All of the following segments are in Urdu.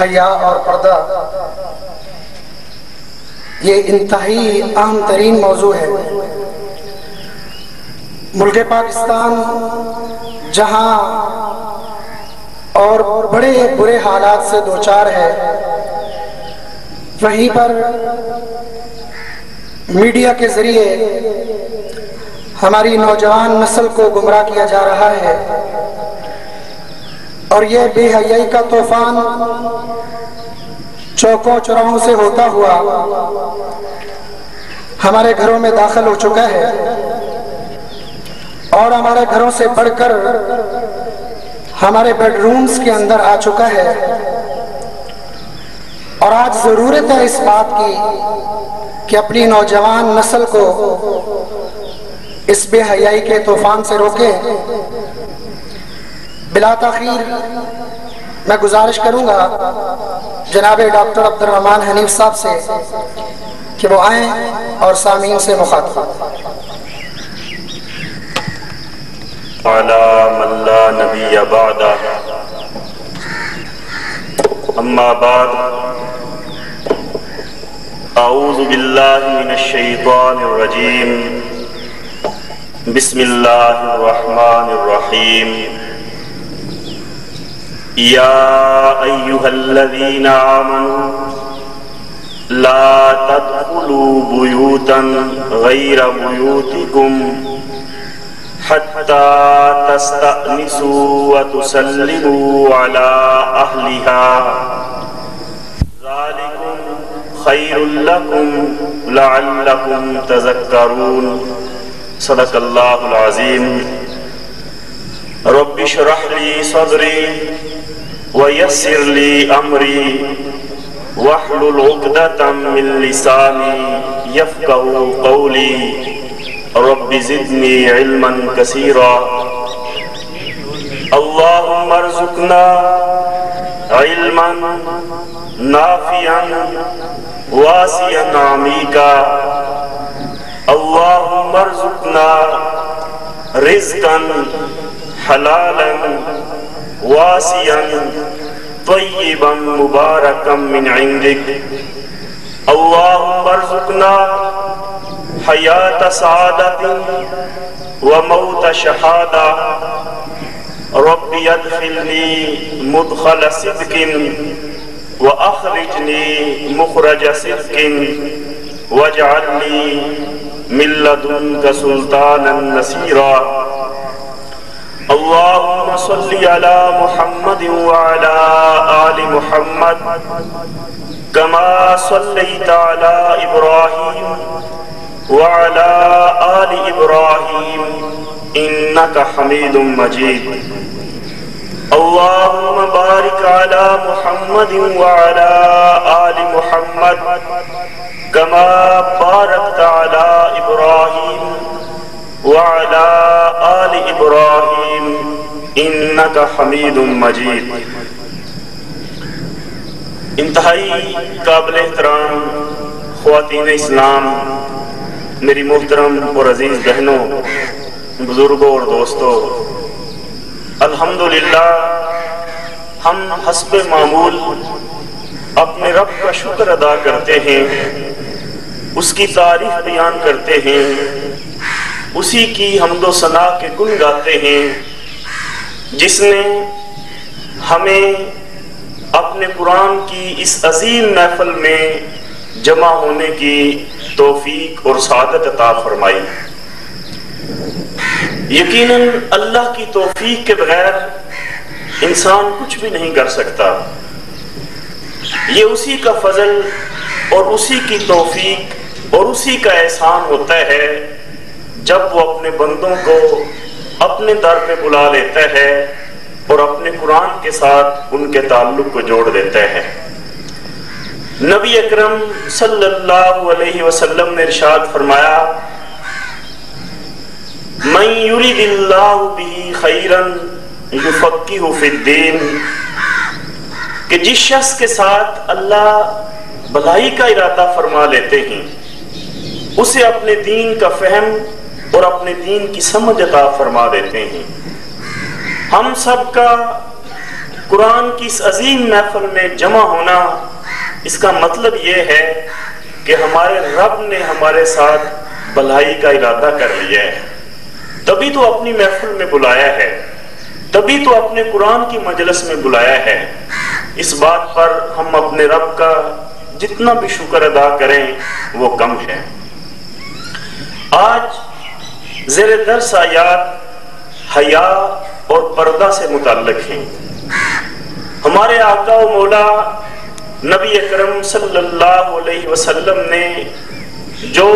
حیا اور پردہ یہ انتہائی اہم ترین موضوع ہے۔ ملک پاکستان جہاں اور بڑے برے حالات سے دوچار ہے، وہیں پر میڈیا کے ذریعے ہماری نوجوان نسل کو گمراہ کیا جا رہا ہے، اور یہ بے حیائی کا طوفان چوکوں چوراہوں سے ہوتا ہوا ہمارے گھروں میں داخل ہو چکا ہے، اور ہمارے گھروں سے بڑھ کر ہمارے بیڈ رومز کے اندر آ چکا ہے۔ اور آج ضرورت ہے اس بات کی کہ اپنی نوجوان نسل کو اس بے حیائی کے طوفان سے روکیں۔ بلا تاخیر میں گزارش کروں گا جناب ڈاکٹر عبد الرحمن حنیف صاحب سے کہ وہ آئیں اور سامعین سے مخاطب ہوں۔ علی من لا نبی بعدہ، اما بعد، اعوذ باللہ من الشیطان الرجیم، بسم اللہ الرحمن الرحیم، یا ایہا الذین آمنوا لا تدخلوا بیوتا غیر بیوتکم حتی تستأنسوا وتسلموا علی اہلها ذالکم خیر لکم لعلکم تذکرون۔ صدق اللہ العظیم۔ رب اشرح لی صدری ویسر لی امری واحلل عقدۃ من لسانی یفقہوا قولی رب زدنی علما کثیرا۔ اللہم ارزقنا علما نافعا واسعا عمیقا، اللہم ارزقنا رزقا حلالا واسعا طیبا مبارکا من عندک، اللہم ارزقنا حیات سعادت وموت شہادہ، رب ادخلنی مدخل صدق واخرجنی مخرج صدق واجعلنی من لدنک سلطانا نصیرا۔ اللہم صلی علی محمد وعلی آل محمد کما صلیت علی ابراہیم وعلی آل ابراہیم انکا حمید مجید۔ اللہم بارک علی محمد وعلی آل محمد کما بارکت علی ابراہیم وعلی آل ابراہیم انکا حمید مجید۔ انتہائی قابل احترام خواتین اسلام، میری محترم اور عزیز بہنوں، بزرگوں اور دوستوں، الحمدللہ ہم حسب معمول اپنے رب کا شکر ادا کرتے ہیں، اس کی تعریف بیان کرتے ہیں، اسی کی حمد و ثنا کے گن گاتے ہیں جس نے ہمیں اپنے قرآن کی اس عظیم محفل میں جمع ہونے کی توفیق اور سعادت عطا فرمائی۔ یقیناً اللہ کی توفیق کے بغیر انسان کچھ بھی نہیں کر سکتا۔ یہ اسی کا فضل اور اسی کی توفیق اور اسی کا احسان ہوتا ہے جب وہ اپنے بندوں کو اپنے در پہ بلا لیتا ہے اور اپنے قرآن کے ساتھ ان کے تعلق کو جوڑ دیتا ہے۔ نبی اکرم صلی اللہ علیہ وسلم نے ارشاد فرمایا، من یرید اللہ بہ خیرا یفقہہ فی الدین، کہ جس شخص کے ساتھ اللہ بھلائی کا ارادہ فرما لیتے ہیں اسے اپنے دین کا فہم اور اپنے دین کی سمجھ عطا فرما دیتے ہیں۔ ہم سب کا قرآن کی اس عظیم محفل میں جمع ہونا، اس کا مطلب یہ ہے کہ ہمارے رب نے ہمارے ساتھ بھلائی کا ارادہ کر لیا ہے، تبھی تو اپنی محفل میں بلایا ہے، تبھی تو اپنے قرآن کی مجلس میں بلایا ہے۔ اس بات پر ہم اپنے رب کا جتنا بھی شکر ادا کریں وہ کم ہے۔ آج زیر درس آیات حیا اور پردہ سے متعلق ہیں۔ ہمارے آقا و مولا نبی اکرم صلی اللہ علیہ وسلم نے جو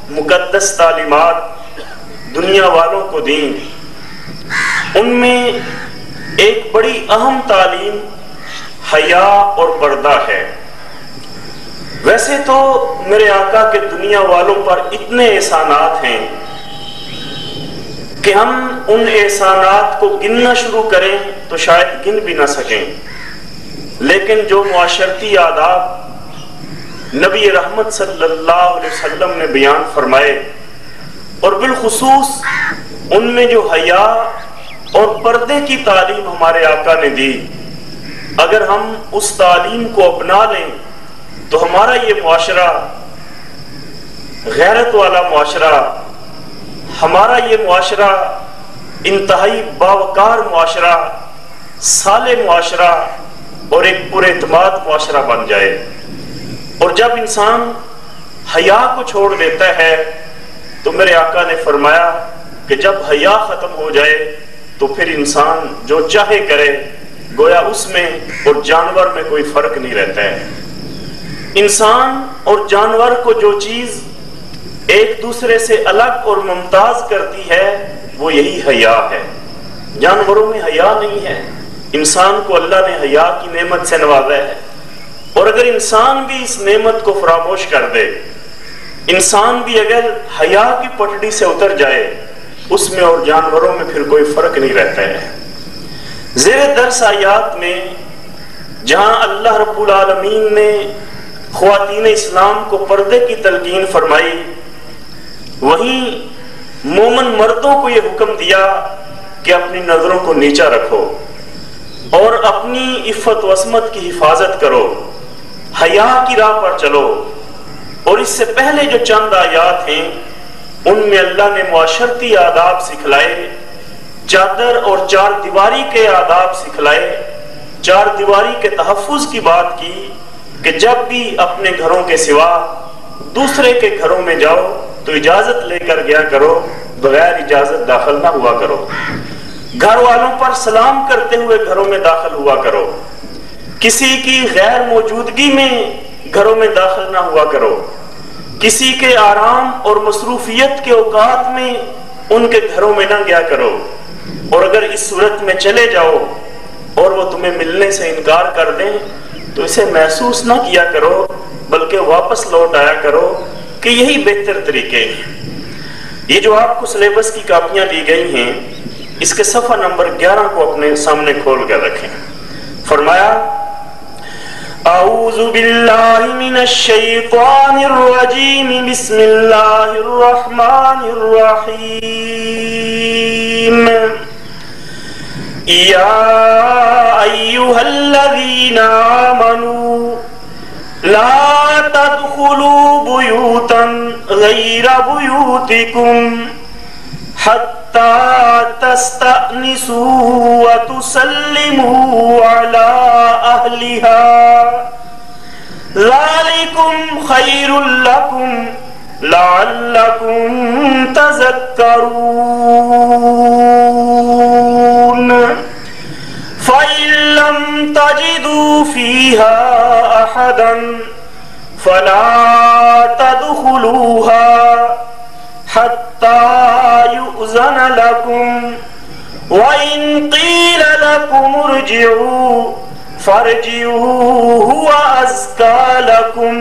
مقدس تعلیمات دنیا والوں کو دیں، ان میں ایک بڑی اہم تعلیم حیا اور پردہ ہے۔ ویسے تو میرے آقا کے دنیا والوں پر اتنے احسانات ہیں کہ ہم ان احسانات کو گننا شروع کریں تو شاید گن بھی نہ سکیں، لیکن جو معاشرتی آداب نبی رحمت صلی اللہ علیہ وسلم نے بیان فرمائے، اور بالخصوص ان میں جو حیا اور پردے کی تعلیم ہمارے آقا نے دی، اگر ہم اس تعلیم کو اپنا لیں تو ہمارا یہ معاشرہ غیرت والا معاشرہ، ہمارا یہ معاشرہ انتہائی باوقار معاشرہ، صالح معاشرہ اور ایک پر اعتماد معاشرہ بن جائے۔ اور جب انسان حیا کو چھوڑ دیتا ہے تو میرے آقا نے فرمایا کہ جب حیا ختم ہو جائے تو پھر انسان جو چاہے کرے، گویا اس میں اور جانور میں کوئی فرق نہیں رہتا ہے۔ انسان اور جانور کو جو چیز ایک دوسرے سے الگ اور ممتاز کرتی ہے وہ یہی حیا ہے۔ جانوروں میں حیا نہیں ہے، انسان کو اللہ نے حیا کی نعمت سے نوازا ہے، اور اگر انسان بھی اس نعمت کو فراموش کر دے، انسان بھی اگر حیا کی پٹڑی سے اتر جائے، اس میں اور جانوروں میں پھر کوئی فرق نہیں رہتا ہے۔ زیر درس آیات میں جہاں اللہ رب العالمین نے خواتین اسلام کو پردے کی تلقین فرمائی، وہیں مومن مردوں کو یہ حکم دیا کہ اپنی نظروں کو نیچا رکھو اور اپنی عفت و عصمت کی حفاظت کرو، حیا کی راہ پر چلو۔ اور اس سے پہلے جو چند آیات ہیں ان میں اللہ نے معاشرتی آداب سکھلائے، چادر اور چار دیواری کے آداب سکھلائے، چار دیواری کے تحفظ کی بات کی کہ جب بھی اپنے گھروں کے سوا دوسرے کے گھروں میں جاؤ تو اجازت لے کر گیا کرو، بغیر اجازت داخل نہ ہوا کرو۔ گھر والوں پر سلام کرتے ہوئے گھروں میں داخل ہوا کرو، کسی کی غیر موجودگی میں گھروں میں داخل نہ ہوا کرو، کسی کے آرام اور مصروفیت کے اوقات میں ان کے گھروں میں نہ گیا کرو، اور اگر اس صورت میں چلے جاؤ اور وہ تمہیں ملنے سے انکار کر دیں تو اسے محسوس نہ کیا کرو، بلکہ واپس لوٹ آیا کرو کہ یہی بہتر طریقے ہیں۔ یہ جو آپ کو سلیبس کی کاپیاں دی گئی ہیں، اس کے صفحہ نمبر 11 کو اپنے سامنے کھول کر رکھیں۔ فرمایا اعوذ باللہ من الشیطان الرجیم بسم اللہ الرحمن الرحیم یا ایہا الذین آمنوا لا تدخلوا بیوتا غیر بیوتکم حتی تستأنسوا وتسلموا علی اہلها ذالکم خیر لکم لعلکم تذکرون فَإِن لَّمْ تَجِدُوا فِيهَا أَحَدًا فَلَا تَدْخُلُوهَا حَتَّى يُؤْذَنَ لَكُمْ وَإِن قِيلَ لَكُمُ ارْجِعُوا فَارْجِعُوا هُوَ أَزْكَىٰ لَكُمْ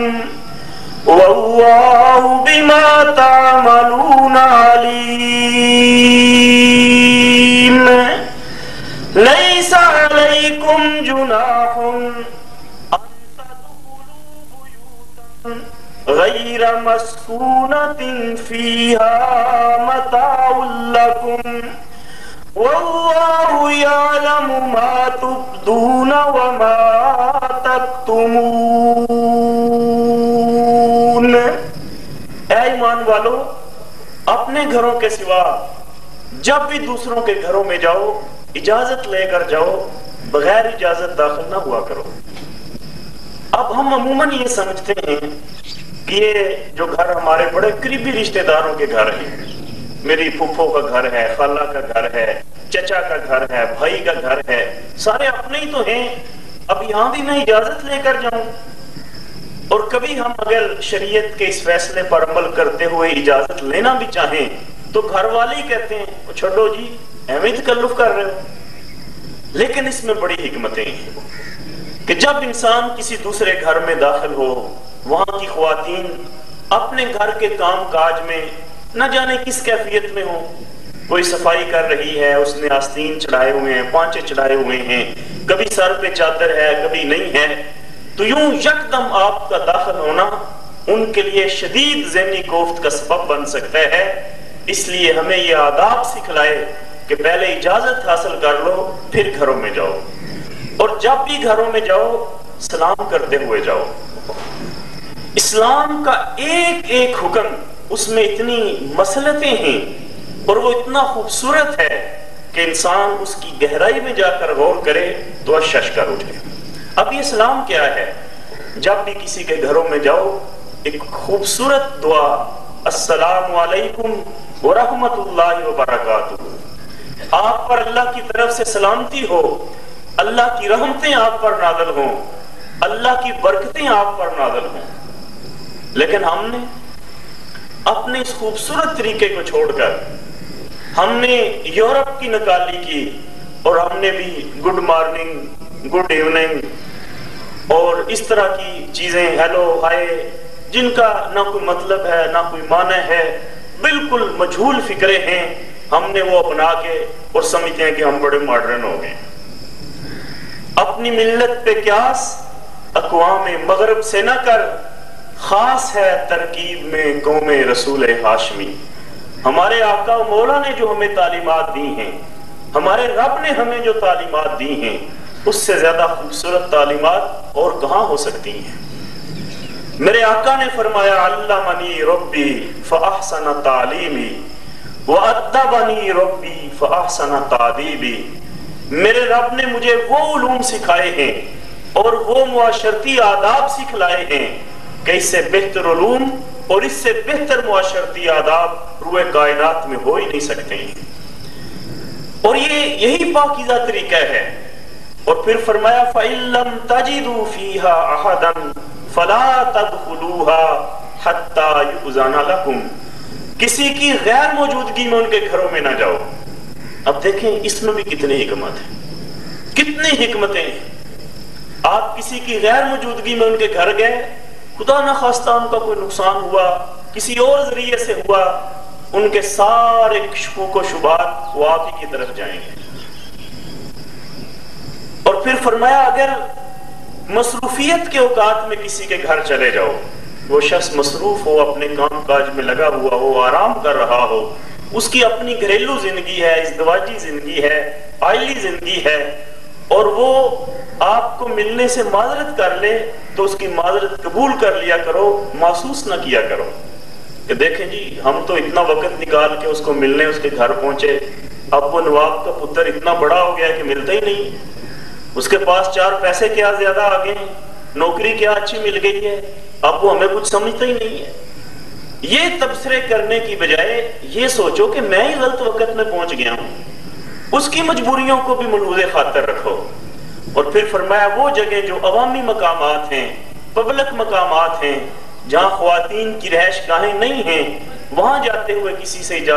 وَاللَّهُ بِمَا تَعْمَلُونَ عَلِيمٌ لَيْسَ عَلَيْكُمْ جُنَاحٌ أَن تَدْخُلُوا بُيُوتًا غَيْرَ مَسْكُونَةٍ فِيهَا مَتَاعٌ لَكُمْ واللہ یعلم ما تبدون وما تکتمون۔ اے ایمان والو، اپنے گھروں کے سوا جب بھی دوسروں کے گھروں میں جاؤ اجازت لے کر جاؤ، بغیر اجازت داخل نہ ہوا کرو۔ اب ہم عموماً یہ سمجھتے ہیں کہ یہ جو گھر ہمارے بڑے قریبی رشتہ داروں کے گھر ہیں، میری پھوپھو کا گھر ہے، خالہ کا گھر ہے، چچا کا گھر ہے، بھائی کا گھر ہے، سارے اپنے ہی تو ہیں، اب یہاں بھی میں اجازت لے کر جاؤں؟ اور کبھی ہم اگر شریعت کے اس فیصلے پر عمل کرتے ہوئے اجازت لینا بھی چاہیں تو گھر والے ہی کہتے ہیں وہ چھوڑو جی، اہم تکلف کر رہے ہو۔ لیکن اس میں بڑی حکمتیں ہیں کہ جب انسان کسی دوسرے گھر میں داخل ہو، وہاں کی خواتین اپنے گھر کے کام کاج میں نہ جانے کس کیفیت میں ہو، کوئی صفائی کر رہی ہے، اس نے آستین چڑھائے ہوئے ہیں، پانچے چڑھائے ہوئے ہیں، کبھی سر پہ چادر ہے کبھی نہیں ہے، تو یوں یکدم آپ کا داخل ہونا ان کے لیے شدید ذہنی کوفت کا سبب بن سکتا ہے۔ اس لیے ہمیں یہ آداب سکھلائے کہ پہلے اجازت حاصل کر لو پھر گھروں میں جاؤ، اور جب بھی گھروں میں جاؤ سلام کرتے ہوئے جاؤ۔ اسلام کا ایک ایک حکم، اس میں اتنی مصلحتیں ہیں اور وہ اتنا خوبصورت ہے کہ انسان اس کی گہرائی میں جا کر غور کرے تو اشش کر اٹھے۔ اب یہ سلام کیا ہے؟ جب بھی کسی کے گھروں میں جاؤ ایک خوبصورت دعا، السلام علیکم ورحمۃ اللہ وبرکاتہ، آپ پر اللہ کی طرف سے سلامتی ہو، اللہ کی رحمتیں آپ پر نازل ہوں، اللہ کی برکتیں آپ پر نازل ہوں۔ لیکن ہم نے اپنے اس خوبصورت طریقے کو چھوڑ کر ہم نے یورپ کی نقالی کی، اور ہم نے بھی گڈ مارننگ، گڈ ایوننگ اور اس طرح کی چیزیں، ہیلو ہائے، جن کا نہ کوئی مطلب ہے نہ کوئی معنی ہے، بالکل مجہول فکرے ہیں، ہم نے وہ اپنا کے اور سمجھتے ہیں کہ ہم بڑے ماڈرن ہو گئے۔ اپنی ملت پہ قیاس اقوام مغرب سے نہ کر، خاص ہے ترکیب میں قوم رسول ہاشمی۔ ہمارے آقا و مولا نے جو ہمیں تعلیمات دی ہیں، ہمارے رب نے ہمیں جو تعلیمات دی ہیں، اس سے زیادہ خوبصورت تعلیمات اور کہاں ہو سکتی ہیں؟ میرے آقا نے فرمایا علمنی ربی فاحسن تعلیمی وادبنی ربی فاحسن تادیبی، میرے رب نے مجھے وہ علوم سکھائے ہیں اور وہ معاشرتی آداب سکھلائے ہیں کہ اس سے بہتر علوم اور اس سے بہتر معاشرتی آداب روئے کائنات میں ہو ہی نہیں سکتے ہیں، اور یہی پاکیزہ طریقہ ہے۔ اور پھر فرمایا فَإِن لَّمْ تَجِدُوا فِيهَا أَحَدًا فَلَا تَدْخُلُوهَا حَتَّى يُؤْذَنَ لَكُمْ، کسی کی غیر موجودگی میں ان کے گھروں میں نہ جاؤ۔ اب دیکھیں اس میں بھی کتنی حکمت ہے، کتنی حکمتیں ہیں۔ آپ کسی کی غیر موجودگی میں ان کے گھر گئے، خدا نہ خواستہ ان کا کوئی نقصان ہوا، کسی اور ذریعے سے ہوا، ان کے سارے شکوک و شبہات وہ آپ ہی کی طرف جائیں گے۔ اور پھر فرمایا اگر مصروفیت کے اوقات میں کسی کے گھر چلے جاؤ، وہ شخص مصروف ہو، اپنے کام کاج میں لگا ہوا ہو، آرام کر رہا ہو، اس کی اپنی گھریلو زندگی ہے، ازدواجی زندگی ہے، عائلی زندگی ہے، اور وہ آپ کو ملنے سے معذرت کر لے تو اس کی معذرت قبول کر لیا کرو، محسوس نہ کیا کرو کہ دیکھیں جی ہم تو اتنا وقت نکال کے اس کو ملنے اس کے گھر پہنچے، اب وہ نواب کا پتر اتنا بڑا ہو گیا کہ ملتا ہی نہیں، اس کے پاس 4 پیسے کیا زیادہ آ گئے ہیں، نوکری کیا اچھی مل گئی ہے، اب وہ ہمیں کچھ سمجھتا ہی نہیں ہے۔ یہ تبصرے کرنے کی بجائے یہ سوچو کہ میں ہی غلط وقت میں پہنچ گیا ہوں، اس کی مجبوریوں کو بھی ملحوظ خاطر رکھو۔ اور پھر فرمایا وہ جگہ جو عوامی مقامات ہیں، پبلک مقامات ہیں، جہاں خواتین کی رہائش گاہیں نہیں ہیں، وہاں جاتے ہوئے کسی سے اجازت